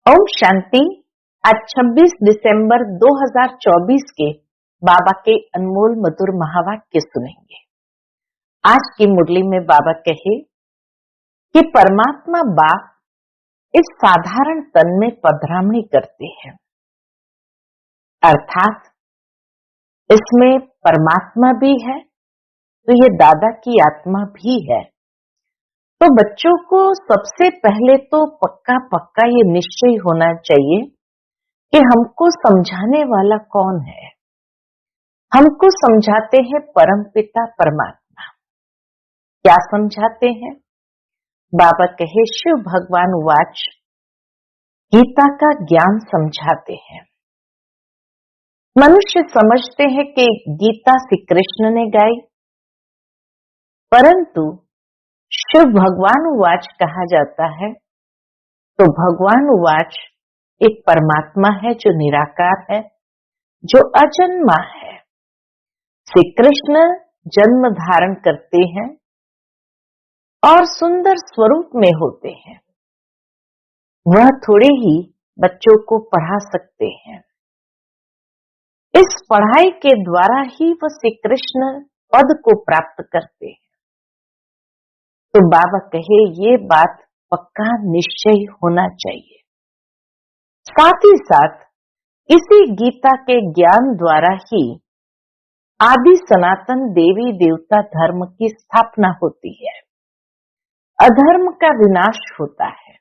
ओम शांति। आज 26 दिसंबर 2024 के बाबा के अनमोल मधुर महावाक्य सुनेंगे। आज की मुरली में बाबा कहे कि परमात्मा बाप इस साधारण तन में पधरामणी करते हैं, अर्थात इसमें परमात्मा भी है तो ये दादा की आत्मा भी है। तो बच्चों को सबसे पहले तो पक्का ये निश्चय होना चाहिए कि हमको समझाने वाला कौन है। हमको समझाते हैं परमपिता परमात्मा। क्या समझाते हैं? बाबा कहे शिव भगवान वाच गीता का ज्ञान समझाते हैं। मनुष्य समझते हैं कि गीता श्री कृष्ण ने गाई, परंतु शिव भगवान वाच कहा जाता है तो भगवान वाच एक परमात्मा है जो निराकार है, जो अजन्मा है। श्री कृष्ण जन्म धारण करते हैं और सुंदर स्वरूप में होते हैं। वह थोड़े ही बच्चों को पढ़ा सकते हैं। इस पढ़ाई के द्वारा ही वह श्री कृष्ण पद को प्राप्त करते हैं। तो बाबा कहे ये बात पक्का निश्चय होना चाहिए। साथ ही साथ इसी गीता के ज्ञान द्वारा ही आदि सनातन देवी देवता धर्म की स्थापना होती है, अधर्म का विनाश होता है।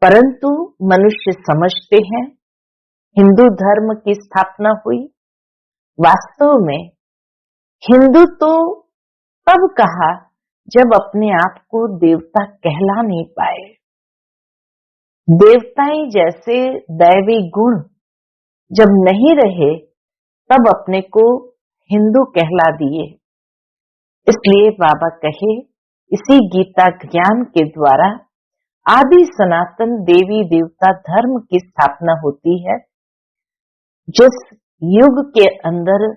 परंतु मनुष्य समझते हैं हिंदू धर्म की स्थापना हुई। वास्तव में हिंदू तो तब कहा जब अपने आप को देवता कहला नहीं पाए। देवताएं जैसे दैवी गुण जब नहीं रहे तब अपने को हिंदू कहला दिए। इसलिए बाबा कहे इसी गीता ज्ञान के द्वारा आदि सनातन देवी देवता धर्म की स्थापना होती है। जिस युग के अंदर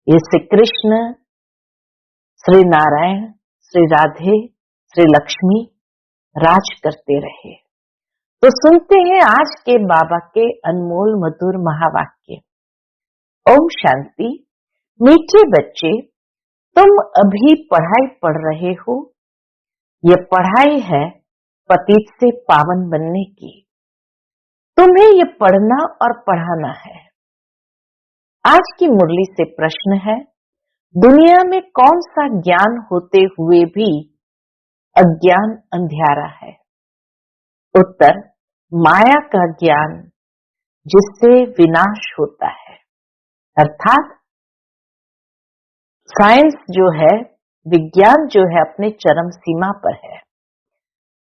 ये श्री कृष्ण, श्री नारायण, श्री राधे, श्री लक्ष्मी राज करते रहे। तो सुनते हैं आज के बाबा के अनमोल मधुर महावाक्य। ओम शांति। मीठे बच्चे, तुम अभी पढ़ाई पढ़ रहे हो। यह पढ़ाई है पतित से पावन बनने की। तुम्हें यह पढ़ना और पढ़ाना है। आज की मुरली से प्रश्न है, दुनिया में कौन सा ज्ञान होते हुए भी अज्ञान अंधियारा है? उत्तर, माया का ज्ञान जिससे विनाश होता है। अर्थात साइंस जो है, विज्ञान जो है अपने चरम सीमा पर है।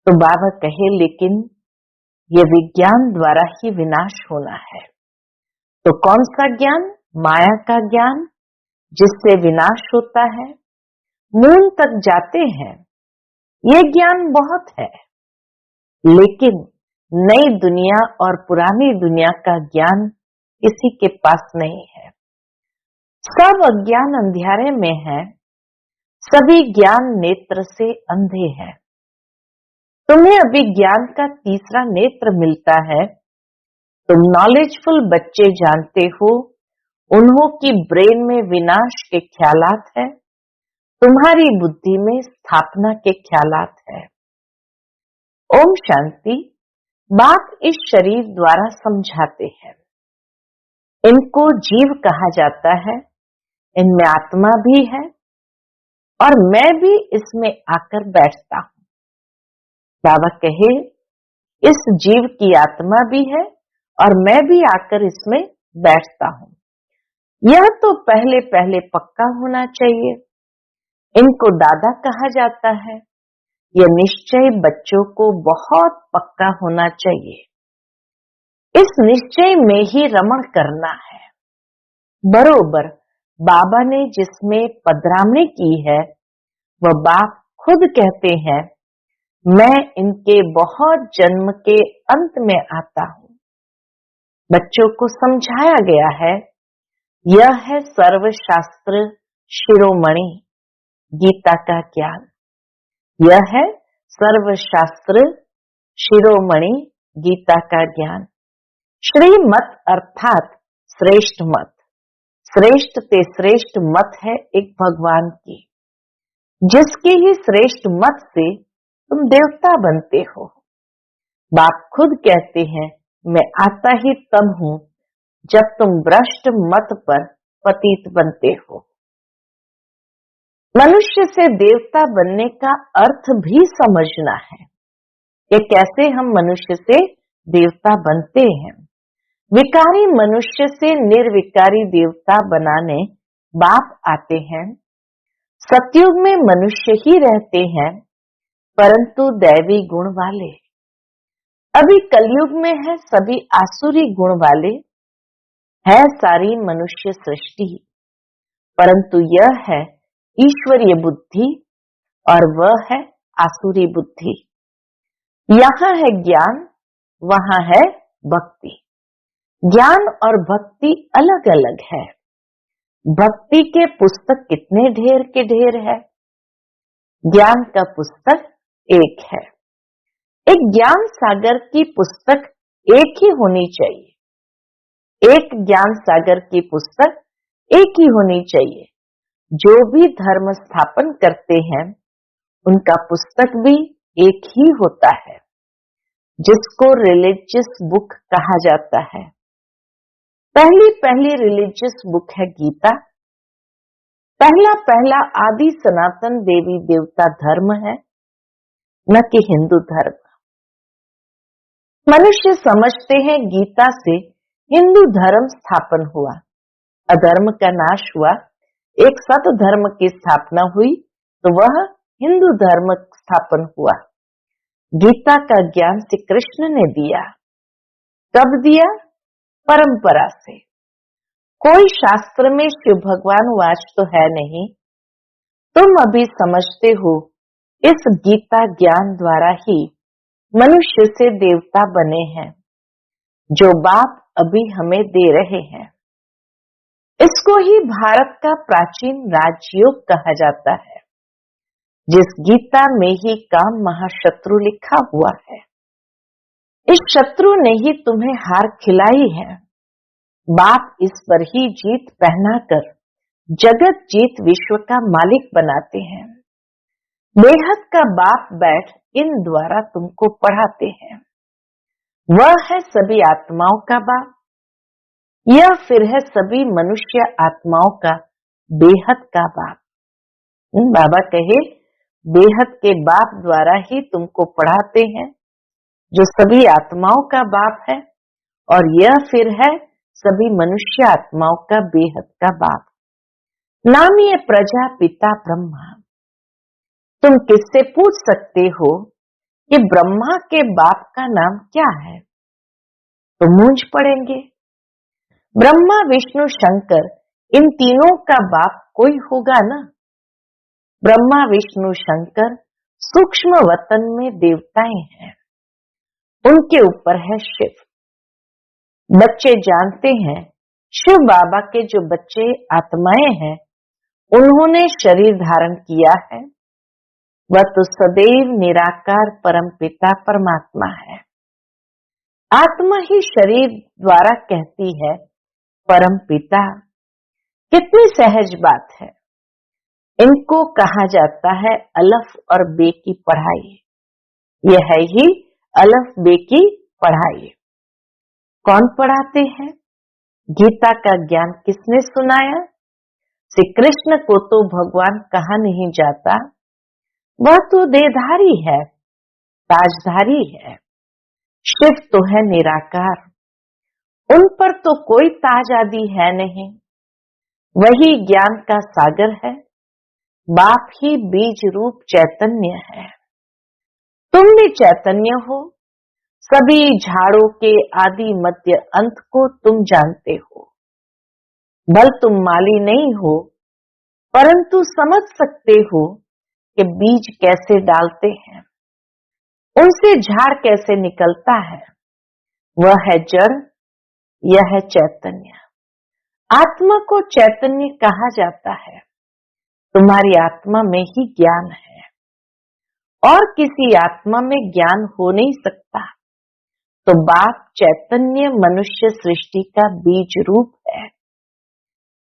तो बाबा कहे लेकिन ये विज्ञान द्वारा ही विनाश होना है। तो कौन सा ज्ञान? माया का ज्ञान जिससे विनाश होता है। मूल तक जाते हैं, ये ज्ञान बहुत है, लेकिन नई दुनिया और पुरानी दुनिया का ज्ञान किसी के पास नहीं है। सब अज्ञान अंधियारे में है, सभी ज्ञान नेत्र से अंधे हैं। तुम्हें अभी ज्ञान का तीसरा नेत्र मिलता है। तुम नॉलेजफुल बच्चे जानते हो उन्हों की ब्रेन में विनाश के ख्यालात है, तुम्हारी बुद्धि में स्थापना के ख्यालात है। ओम शांति। बात इस शरीर द्वारा समझाते हैं। इनको जीव कहा जाता है, इनमें आत्मा भी है और मैं भी इसमें आकर बैठता हूं। बाबा कहे इस जीव की आत्मा भी है और मैं भी आकर इसमें बैठता हूं। यह तो पहले पहले पक्का होना चाहिए। इनको दादा कहा जाता है। यह निश्चय बच्चों को बहुत पक्का होना चाहिए। इस निश्चय में ही रमण करना है। बरोबर बाबा ने जिसमें पधरामणी की है वह बाप खुद कहते हैं, मैं इनके बहुत जन्म के अंत में आता हूं। बच्चों को समझाया गया है, यह है सर्वशास्त्र शिरोमणि गीता का ज्ञान। यह है सर्वशास्त्र शिरोमणि गीता का ज्ञान। श्रीमत अर्थात श्रेष्ठ मत, श्रेष्ठ ते श्रेष्ठ मत है एक भगवान की, जिसकी ही श्रेष्ठ मत से तुम देवता बनते हो। बाप खुद कहते हैं, मैं आता ही तब हूं जब तुम भ्रष्ट मत पर पतित बनते हो। मनुष्य से देवता बनने का अर्थ भी समझना है कि कैसे हम मनुष्य से देवता बनते हैं। विकारी मनुष्य से निर्विकारी देवता बनाने बाप आते हैं। सतयुग में मनुष्य ही रहते हैं, परंतु दैवी गुण वाले। अभी कलयुग में है सभी आसुरी गुण वाले। है सारी मनुष्य सृष्टि, परंतु यह है ईश्वरीय बुद्धि और वह है आसुरी बुद्धि। यहाँ है ज्ञान, वहां है भक्ति। ज्ञान और भक्ति अलग अलग है। भक्ति के पुस्तक कितने ढेर के ढेर है, ज्ञान का पुस्तक एक है। एक ज्ञान सागर की पुस्तक एक ही होनी चाहिए। एक ज्ञान सागर की पुस्तक एक ही होनी चाहिए। जो भी धर्म स्थापन करते हैं उनका पुस्तक भी एक ही होता है, जिसको रिलीजियस बुक कहा जाता है। पहली रिलीजियस बुक है गीता। पहला आदि सनातन देवी देवता धर्म है, न कि हिंदू धर्म। मनुष्य समझते हैं गीता से हिंदू धर्म स्थापन हुआ, अधर्म का नाश हुआ, एक सत धर्म की स्थापना हुई, तो वह हिंदू धर्म स्थापन हुआ। गीता का ज्ञान श्री कृष्ण ने दिया। कब दिया? परंपरा से। कोई शास्त्र में शिव भगवान वाच तो है नहीं। तुम अभी समझते हो इस गीता ज्ञान द्वारा ही मनुष्य से देवता बने हैं, जो बाप अभी हमें दे रहे हैं। इसको ही भारत का प्राचीन राजयोग कहा जाता है, जिस गीता में ही काम महाशत्रु लिखा हुआ है। इस शत्रु ने ही तुम्हें हार खिलाई है। बाप इस पर ही जीत पहनाकर जगत जीत विश्व का मालिक बनाते हैं। बेहद का बाप बैठ इन द्वारा तुमको पढ़ाते हैं। वह है सभी आत्माओं का बाप, यह फिर है सभी मनुष्य आत्माओं का बेहद का बाप। बाबा कहे, बेहद के बाप द्वारा ही तुमको पढ़ाते हैं, जो सभी आत्माओं का बाप है, और यह फिर है सभी मनुष्य आत्माओं का बेहद का बाप। नामी है प्रजापिता ब्रह्मा। तुम किससे पूछ सकते हो कि ब्रह्मा के बाप का नाम क्या है, तो मूंझ पड़ेंगे। ब्रह्मा विष्णु शंकर इन तीनों का बाप कोई होगा ना। ब्रह्मा विष्णु शंकर सूक्ष्म वतन में देवताएं हैं, उनके ऊपर है शिव। बच्चे जानते हैं शिव बाबा के जो बच्चे आत्माएं हैं, उन्होंने शरीर धारण किया है। वह तो सदैव निराकार परम पिता परमात्मा है। आत्मा ही शरीर द्वारा कहती है परम पिता। कितनी सहज बात है। इनको कहा जाता है अलफ और बे की पढ़ाई। यह है ही अलफ बे की पढ़ाई। कौन पढ़ाते हैं? गीता का ज्ञान किसने सुनाया? श्री कृष्ण को तो भगवान कहा नहीं जाता, वह तो देहधारी है, ताजधारी है। शिव तो है निराकार, उन पर तो कोई ताज आदि है नहीं। वही ज्ञान का सागर है। बाप ही बीज रूप चैतन्य है। तुम भी चैतन्य हो। सभी झाड़ों के आदि मध्य अंत को तुम जानते हो। भल तुम माली नहीं हो, परंतु समझ सकते हो कि बीज कैसे डालते हैं, उनसे झाड़ कैसे निकलता है। वह है जड़, यह है चैतन्य। आत्मा को चैतन्य कहा जाता है। तुम्हारी आत्मा में ही ज्ञान है। और किसी आत्मा में ज्ञान हो नहीं सकता। तो बाप चैतन्य मनुष्य सृष्टि का बीज रूप है।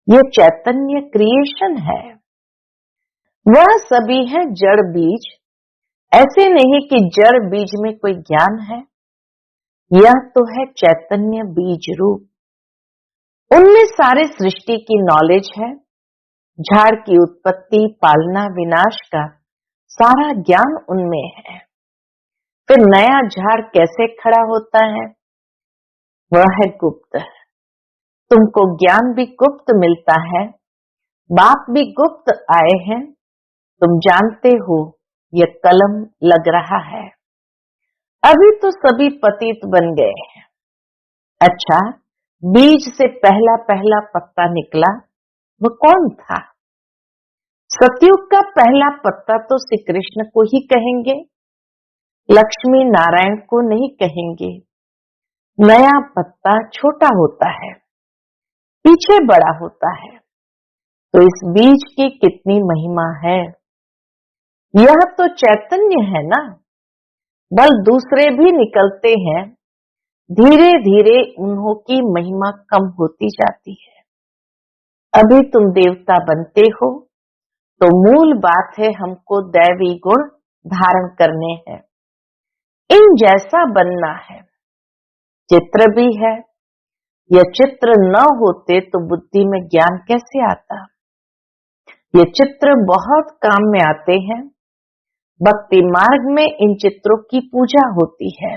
यह चैतन्य क्रिएशन है। वह सभी है जड़ बीज। ऐसे नहीं कि जड़ बीज में कोई ज्ञान है। यह तो है चैतन्य बीज रूप। उनमें सारे सृष्टि की नॉलेज है। झाड़ की उत्पत्ति, पालना, विनाश का सारा ज्ञान उनमें है। फिर नया झाड़ कैसे खड़ा होता है, वह है गुप्त। तुमको ज्ञान भी गुप्त मिलता है, बाप भी गुप्त आए हैं। तुम जानते हो यह कलम लग रहा है। अभी तो सभी पतित बन गए हैं। अच्छा, बीज से पहला पहला पत्ता निकला, वो कौन था? सतयुग का पहला पत्ता तो श्री कृष्ण को ही कहेंगे, लक्ष्मी नारायण को नहीं कहेंगे। नया पत्ता छोटा होता है, पीछे बड़ा होता है। तो इस बीज की कितनी महिमा है। यह तो चैतन्य है ना। बल दूसरे भी निकलते हैं, धीरे धीरे उन्हों की महिमा कम होती जाती है। अभी तुम देवता बनते हो तो मूल बात है हमको दैवी गुण धारण करने हैं। इन जैसा बनना है। चित्र भी है। यह चित्र न होते तो बुद्धि में ज्ञान कैसे आता। ये चित्र बहुत काम में आते हैं। भक्ति मार्ग में इन चित्रों की पूजा होती है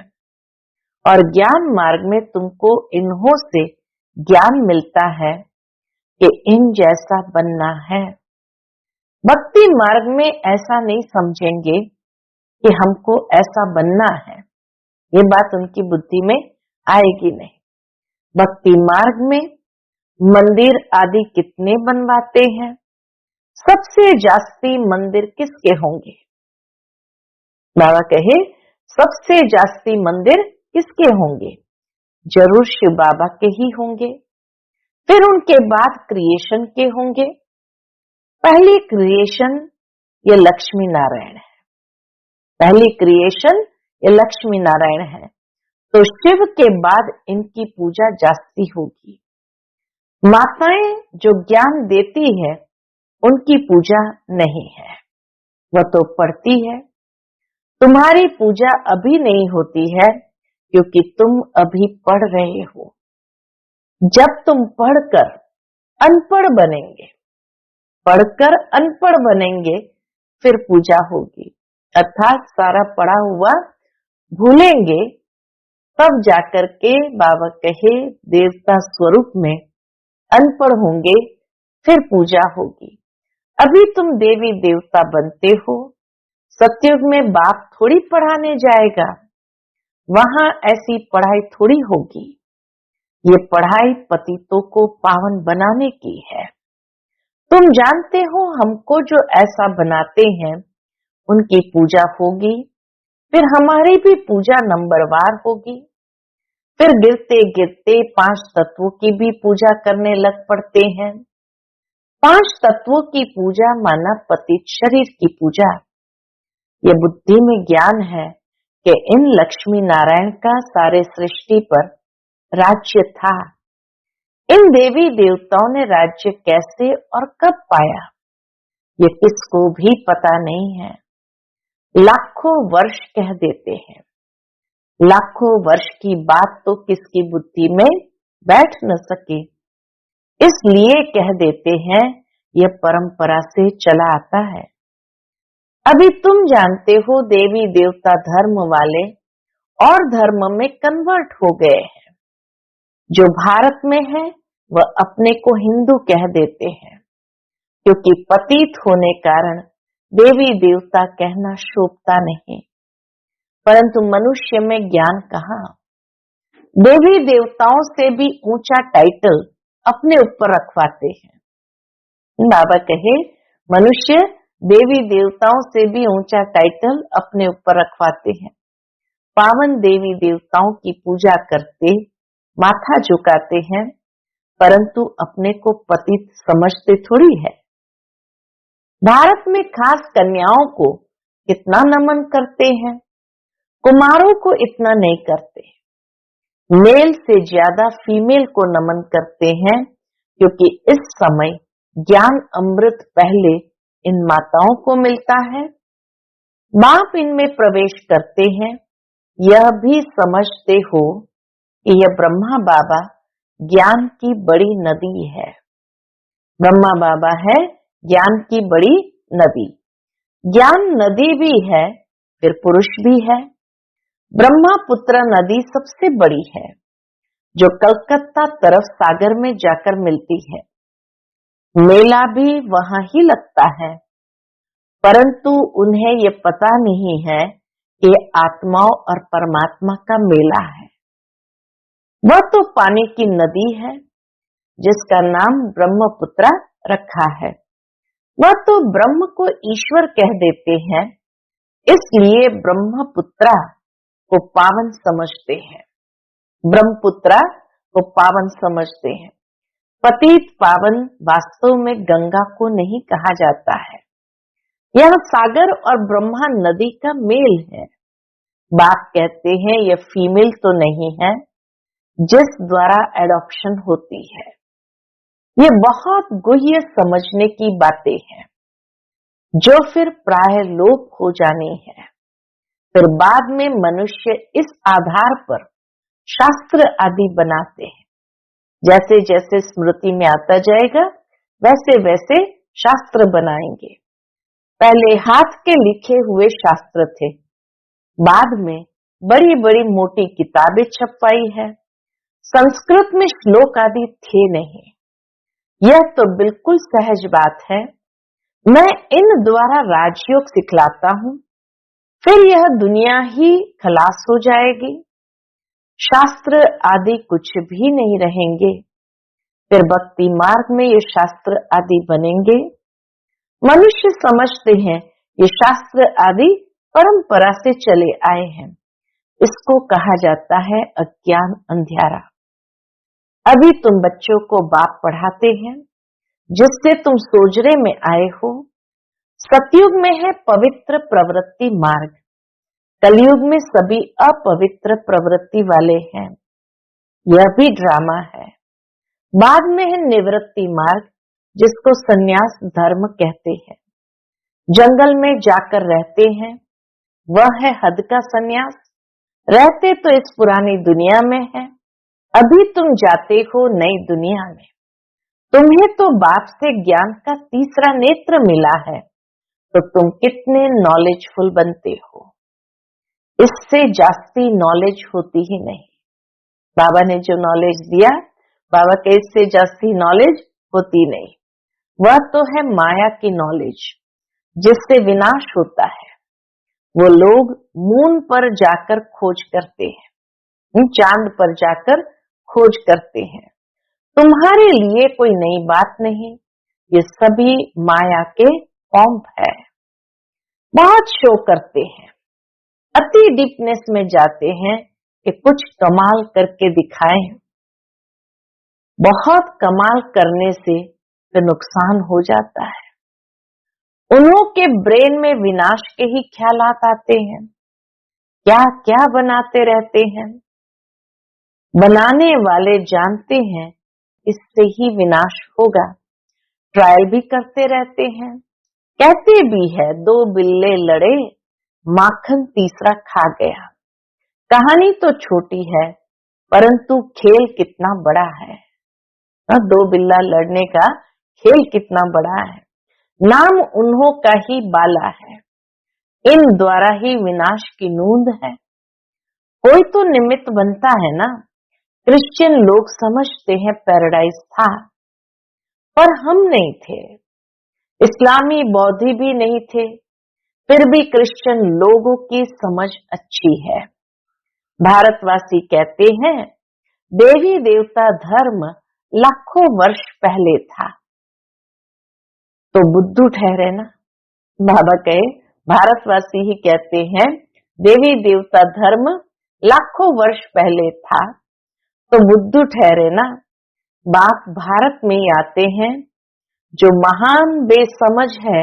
और ज्ञान मार्ग में तुमको इन्हों से ज्ञान मिलता है कि इन जैसा बनना है। भक्ति मार्ग में ऐसा नहीं समझेंगे कि हमको ऐसा बनना है। ये बात उनकी बुद्धि में आएगी नहीं। भक्ति मार्ग में मंदिर आदि कितने बनवाते हैं। सबसे जास्ती मंदिर किसके होंगे? बाबा कहे सबसे जास्ती मंदिर किसके होंगे? जरूर शिव बाबा के ही होंगे। फिर उनके बाद क्रिएशन के होंगे। पहली क्रिएशन ये लक्ष्मी नारायण है। पहली क्रिएशन ये लक्ष्मी नारायण है। तो शिव के बाद इनकी पूजा जास्ती होगी। माताएं जो ज्ञान देती है उनकी पूजा नहीं है, वह तो पढ़ती है। तुम्हारी पूजा अभी नहीं होती है क्योंकि तुम अभी पढ़ रहे हो। जब तुम पढ़कर अनपढ़ बनेंगे, पढ़कर अनपढ़ बनेंगे, फिर पूजा होगी। अर्थात सारा पढ़ा हुआ भूलेंगे, तब जाकर के बाबा कहे देवता स्वरूप में अनपढ़ होंगे, फिर पूजा होगी। अभी तुम देवी देवता बनते हो। सतयुग में बाप थोड़ी पढ़ाने जाएगा, वहां ऐसी पढ़ाई थोड़ी होगी। ये पढ़ाई पतितों को पावन बनाने की है। तुम जानते हो हमको जो ऐसा बनाते हैं उनकी पूजा होगी, फिर हमारी भी पूजा नंबरवार होगी। फिर गिरते गिरते 5 तत्वों की भी पूजा करने लग पड़ते हैं। 5 तत्वों की पूजा माना पतित शरीर की पूजा। ये बुद्धि में ज्ञान है कि इन लक्ष्मी नारायण का सारे सृष्टि पर राज्य था। इन देवी देवताओं ने राज्य कैसे और कब पाया, ये किसको भी पता नहीं है। लाखों वर्ष कह देते हैं। लाखों वर्ष की बात तो किसकी बुद्धि में बैठ न सके, इसलिए कह देते हैं यह परंपरा से चला आता है। अभी तुम जानते हो देवी देवता धर्म वाले और धर्म में कन्वर्ट हो गए हैं। जो भारत में है वह अपने को हिंदू कह देते हैं, क्योंकि पतित होने कारण देवी देवता कहना शोभता नहीं। परंतु मनुष्य में ज्ञान कहाँ। देवी देवताओं से भी ऊंचा टाइटल अपने ऊपर रखवाते हैं। बाबा कहे मनुष्य देवी देवताओं से भी ऊंचा टाइटल अपने ऊपर रखवाते हैं। पावन देवी देवताओं की पूजा करते, माथा झुकाते हैं, परंतु अपने को पतित समझते थोड़ी है। भारत में खास कन्याओं को कितना नमन करते हैं, कुमारों को इतना नहीं करते। मेल से ज्यादा फीमेल को नमन करते हैं, क्योंकि इस समय ज्ञान अमृत पहले इन माताओं को मिलता है। बाप इनमें प्रवेश करते हैं, यह भी समझते हो कि यह ब्रह्मा बाबा ज्ञान की बड़ी नदी है। ब्रह्मा बाबा है ज्ञान की बड़ी नदी। ज्ञान नदी भी है, फिर पुरुष भी है। ब्रह्मपुत्र नदी सबसे बड़ी है, जो कलकत्ता तरफ सागर में जाकर मिलती है। मेला भी वहां ही लगता है, परंतु उन्हें ये पता नहीं है कि आत्माओं और परमात्मा का मेला है। वह तो पानी की नदी है, जिसका नाम ब्रह्मपुत्र रखा है। वह तो ब्रह्म को ईश्वर कह देते हैं, इसलिए ब्रह्मपुत्र को पावन समझते हैं। ब्रह्मपुत्र को पावन समझते हैं। पतित पावन वास्तव में गंगा को नहीं कहा जाता है। यह सागर और ब्रह्मा नदी का मेल है। बाप कहते हैं यह फीमेल तो नहीं है, जिस द्वारा एडॉप्शन होती है। ये बहुत गुह्य समझने की बातें हैं, जो फिर प्राय लोप हो जानी है। फिर बाद में मनुष्य इस आधार पर शास्त्र आदि बनाते हैं। जैसे जैसे स्मृति में आता जाएगा, वैसे वैसे शास्त्र बनाएंगे। पहले हाथ के लिखे हुए शास्त्र थे, बाद में बड़ी बड़ी मोटी किताबें छपवाई है। संस्कृत में श्लोक आदि थे नहीं। यह तो बिल्कुल सहज बात है। मैं इन द्वारा राजयोग सिखलाता हूं, फिर यह दुनिया ही खलास हो जाएगी। शास्त्र आदि कुछ भी नहीं रहेंगे। फिर भक्ति मार्ग में ये शास्त्र आदि बनेंगे। मनुष्य समझते हैं ये शास्त्र आदि परंपरा से चले आए हैं। इसको कहा जाता है अज्ञान अंधियारा। अभी तुम बच्चों को बाप पढ़ाते हैं, जिससे तुम सोजरे में आए हो। सतयुग में है पवित्र प्रवृत्ति मार्ग, कलयुग में सभी अपवित्र प्रवृत्ति वाले हैं। यह भी ड्रामा है। बाद में है निवृत्ति मार्ग, जिसको संन्यास धर्म कहते हैं। जंगल में जाकर रहते हैं, वह है हद का संन्यास। रहते तो इस पुरानी दुनिया में है, अभी तुम जाते हो नई दुनिया में। तुम्हें तो बाप से ज्ञान का तीसरा नेत्र मिला है, तो तुम कितने नॉलेजफुल बनते हो। इससे जास्ती नॉलेज होती ही नहीं। बाबा ने जो नॉलेज दिया, बाबा के इससे जास्ती नॉलेज होती नहीं। वह तो है माया की नॉलेज, जिससे विनाश होता है। वो लोग मून पर जाकर खोज करते हैं, चांद पर जाकर खोज करते हैं। तुम्हारे लिए कोई नई बात नहीं, ये सभी माया के पंप है। बहुत शो करते हैं, अति डीपनेस में जाते हैं कि कुछ कमाल करके दिखाएं। बहुत कमाल करने से तो नुकसान हो जाता है। उन्हों के ब्रेन में विनाश के ही ख्यालात आते हैं। क्या क्या बनाते रहते हैं। बनाने वाले जानते हैं इससे ही विनाश होगा। ट्रायल भी करते रहते हैं। कहते भी है दो बिल्ले लड़े, माखन तीसरा खा गया। कहानी तो छोटी है, परंतु खेल कितना बड़ा है। दो बिल्ला लड़ने का खेल कितना बड़ा है। नाम उन्हों का ही बाला है। इन द्वारा ही विनाश की नूंद है। कोई तो निमित्त बनता है ना। क्रिश्चियन लोग समझते हैं पैराडाइज था, पर हम नहीं थे। इस्लामी बौद्धि भी नहीं थे, फिर भी क्रिश्चियन लोगों की समझ अच्छी है। भारतवासी कहते हैं देवी देवता धर्म लाखों वर्ष पहले था, तो बुद्धू ठहरे ना। बाबा कहे भारतवासी ही कहते हैं देवी देवता धर्म लाखों वर्ष पहले था, तो बुद्धू ठहरे ना। बाप भारत में ही आते हैं। जो महान बेसमझ है,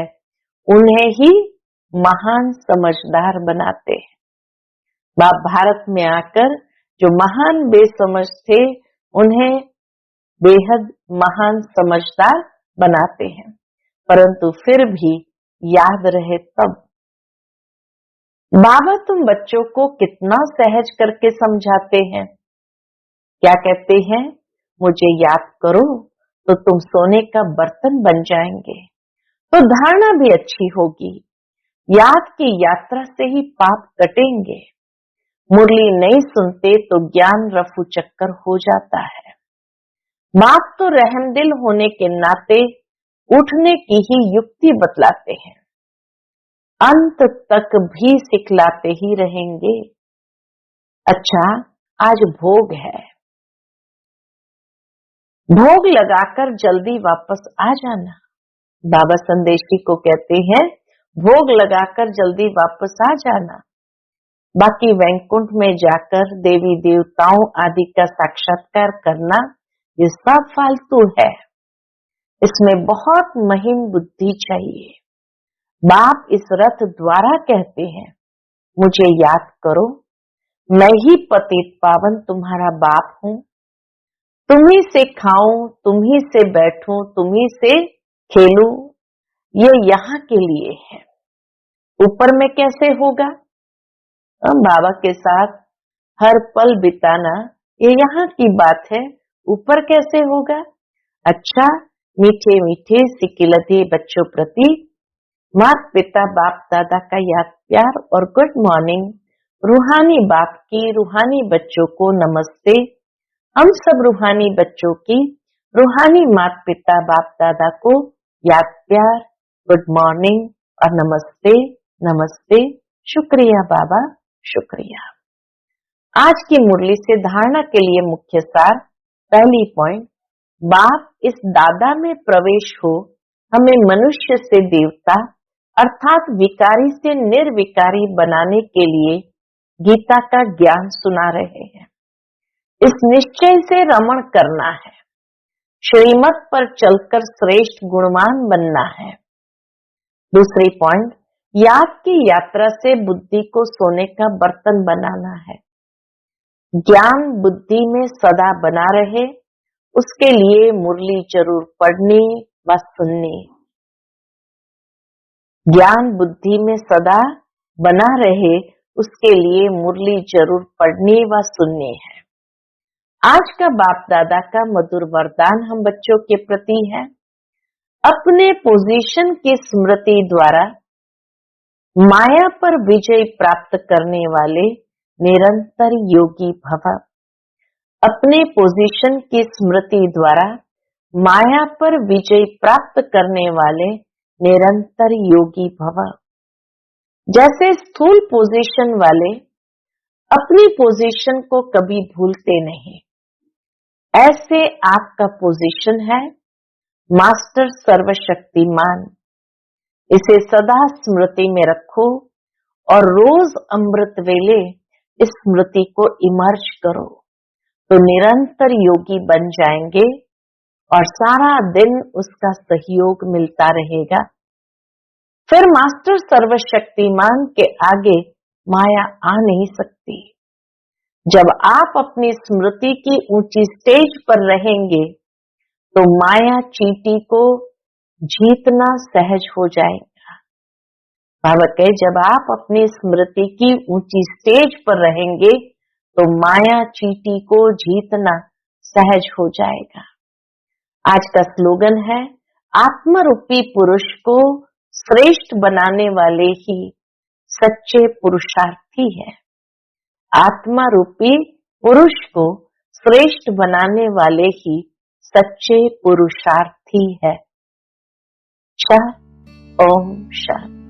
उन्हें ही महान समझदार बनाते हैं। बाप भारत में आकर जो महान बेसमझ थे उन्हें बेहद महान समझदार बनाते हैं, परंतु फिर भी याद रहे तब। बाबा तुम बच्चों को कितना सहज करके समझाते हैं। क्या कहते हैं? मुझे याद करो तो तुम सोने का बर्तन बन जाएंगे, तो धारणा भी अच्छी होगी। याद की यात्रा से ही पाप कटेंगे। मुरली नहीं सुनते तो ज्ञान रफू चक्कर हो जाता है। बाप तो रहमदिल होने के नाते उठने की ही युक्ति बतलाते हैं, अंत तक भी सिखलाते ही रहेंगे। अच्छा, आज भोग है, भोग लगाकर जल्दी वापस आ जाना। बाबा संदेशी को कहते हैं भोग लगाकर जल्दी वापस आ जाना। बाकी वैकुंठ में जाकर देवी देवताओं आदि का साक्षात्कार करना ये सब फालतू है। इसमें बहुत महीन बुद्धि चाहिए। बाप इस रथ द्वारा कहते हैं मुझे याद करो, मैं ही पतित पावन तुम्हारा बाप हूँ। तुम्ही से खाऊं, तुम्ही से बैठूं, तुम्ही से खेलूं, ये यहाँ के लिए है। ऊपर में कैसे होगा? बाबा के साथ हर पल बिताना ये यहाँ की बात है, ऊपर कैसे होगा? अच्छा, मीठे मीठे सिकिलते बच्चों प्रति माता पिता बाप दादा का याद प्यार और गुड मॉर्निंग। रूहानी बाप की रूहानी बच्चों को नमस्ते। हम सब रूहानी बच्चों की रूहानी माता पिता बाप दादा को याद प्यार, गुड मॉर्निंग और नमस्ते नमस्ते। शुक्रिया बाबा, शुक्रिया। आज की मुरली से धारणा के लिए मुख्य सार। पहली पॉइंट, बाप इस दादा में प्रवेश हो हमें मनुष्य से देवता अर्थात विकारी से निर्विकारी बनाने के लिए गीता का ज्ञान सुना रहे हैं। इस निश्चय से रमण करना है, श्रीमत पर चलकर श्रेष्ठ गुणवान बनना है। दूसरी पॉइंट, याद की यात्रा से बुद्धि को सोने का बर्तन बनाना है। ज्ञान बुद्धि में सदा बना रहे उसके लिए मुरली जरूर पढ़नी व सुननी। ज्ञान बुद्धि में सदा बना रहे उसके लिए मुरली जरूर पढ़नी व सुननी है। आज का बाप दादा का मधुर वरदान हम बच्चों के प्रति है, अपने पोजीशन की स्मृति द्वारा माया पर विजय प्राप्त करने वाले निरंतर योगी भव। अपने पोजीशन की स्मृति द्वारा माया पर विजय प्राप्त करने वाले निरंतर योगी भव। जैसे स्थूल पोजीशन वाले अपनी पोजीशन को कभी भूलते नहीं, ऐसे आपका पोजीशन है मास्टर सर्वशक्तिमान। इसे सदा स्मृति में रखो और रोज अमृत वेले इस स्मृति को इमर्ज करो तो निरंतर योगी बन जाएंगे और सारा दिन उसका सहयोग मिलता रहेगा। फिर मास्टर सर्वशक्तिमान के आगे माया आ नहीं सकती। जब आप अपनी स्मृति की ऊंची स्टेज पर रहेंगे तो माया चींटी को जीतना सहज हो जाएगा। बाबा कहे जब आप अपनी स्मृति की ऊंची स्टेज पर रहेंगे तो माया चींटी को जीतना सहज हो जाएगा। आज का स्लोगन है, आत्मरूपी पुरुष को श्रेष्ठ बनाने वाले ही सच्चे पुरुषार्थी है। आत्मा रूपी पुरुष को श्रेष्ठ बनाने वाले ही सच्चे पुरुषार्थी है। शांति, ओम शांति।